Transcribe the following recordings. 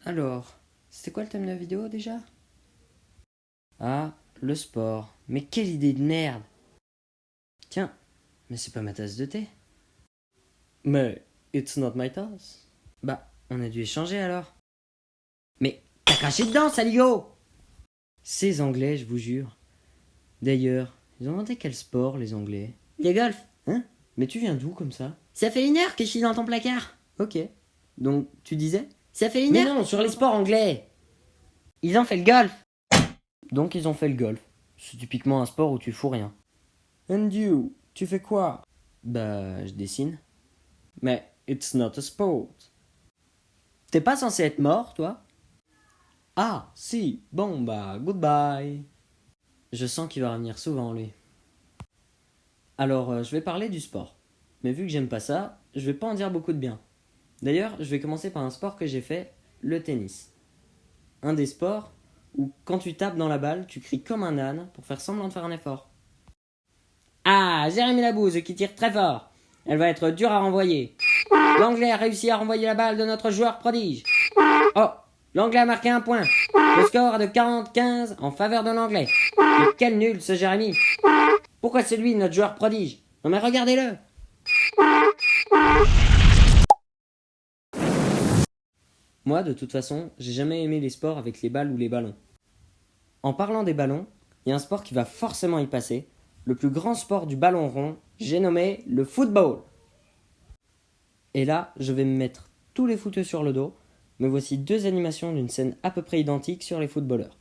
Alors, c'était quoi le thème de la vidéo déjà? Ah, le sport. Mais quelle idée de merde! Tiens, mais c'est pas ma tasse de thé. Mais it's not my tasse. Bah, on a dû échanger alors. Mais t'as craché dedans, Salio! Ces Anglais, je vous jure. D'ailleurs, ils ont inventé quel sport, les Anglais? Le golf. Hein? Mais tu viens d'où comme ça? Ça fait 1 heure que je suis dans ton placard. Ok. Donc, tu disais? Ça fait une Mais heure. non, sur les sports anglais! Ils ont fait le golf. Donc, ils ont fait le golf. C'est typiquement un sport où tu fous rien. And you, tu fais quoi? Bah, je dessine. Mais it's not a sport. T'es pas censé être mort, toi? Ah, si, bon, bah, goodbye. Je sens qu'il va revenir souvent, lui. Alors, je vais parler du sport. Mais vu que j'aime pas ça, je vais pas en dire beaucoup de bien. D'ailleurs, je vais commencer par un sport que j'ai fait, le tennis. Un des sports où, quand tu tapes dans la balle, tu cries comme un âne pour faire semblant de faire un effort. Ah, Jérémy Labouze qui tire très fort. Elle va être dure à renvoyer. L'Anglais a réussi à renvoyer la balle de notre joueur prodige. Oh, l'Anglais a marqué un point. Le score est de 40-15 en faveur de l'Anglais. Mais quel nul ce Jérémy. Pourquoi c'est lui notre joueur prodige? Non mais regardez-le. Moi, de toute façon, j'ai jamais aimé les sports avec les balles ou les ballons. En parlant des ballons, il y a un sport qui va forcément y passer. Le plus grand sport du ballon rond, j'ai nommé le football. Et là, je vais me mettre tous les footeux sur le dos. Me voici deux animations d'une scène à peu près identique sur les footballeurs.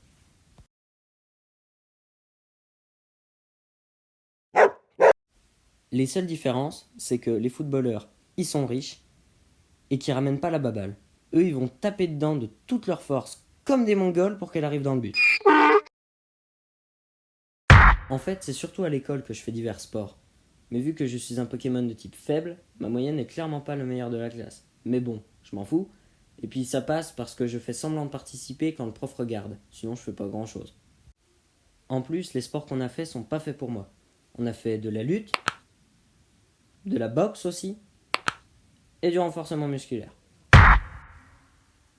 Les seules différences, c'est que les footballeurs, ils sont riches et qui ramènent pas la baballe. Eux, ils vont taper dedans de toute leur force, comme des Mongols, pour qu'elle arrive dans le but. En fait, c'est surtout à l'école que je fais divers sports. Mais vu que je suis un Pokémon de type faible, ma moyenne n'est clairement pas le meilleur de la classe. Mais bon, je m'en fous. Et puis ça passe parce que je fais semblant de participer quand le prof regarde, sinon je fais pas grand chose. En plus, les sports qu'on a fait sont pas faits pour moi. On a fait de la lutte, de la boxe aussi, et du renforcement musculaire.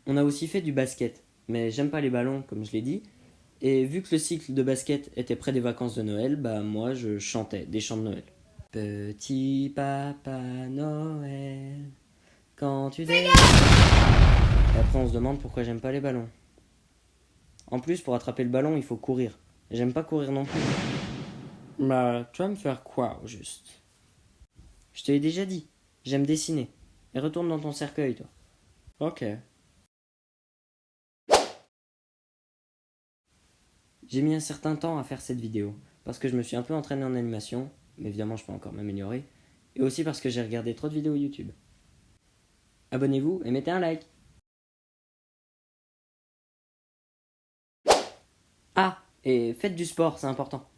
On a aussi fait du basket, mais j'aime pas les ballons, comme je l'ai dit, et vu que le cycle de basket était près des vacances de Noël, bah moi je chantais des chants de Noël. Petit papa Noël, quand tu dé... Et après on se demande pourquoi j'aime pas les ballons. En plus, pour attraper le ballon, il faut courir. Et j'aime pas courir non plus. Bah, tu vas me faire quoi au juste? Je te l'ai déjà dit, j'aime dessiner. Et retourne dans ton cercueil, toi. Ok. J'ai mis un certain temps à faire cette vidéo, parce que je me suis un peu entraîné en animation, mais évidemment je peux encore m'améliorer, et aussi parce que j'ai regardé trop de vidéos YouTube. Abonnez-vous et mettez un like. Ah, et faites du sport, c'est important.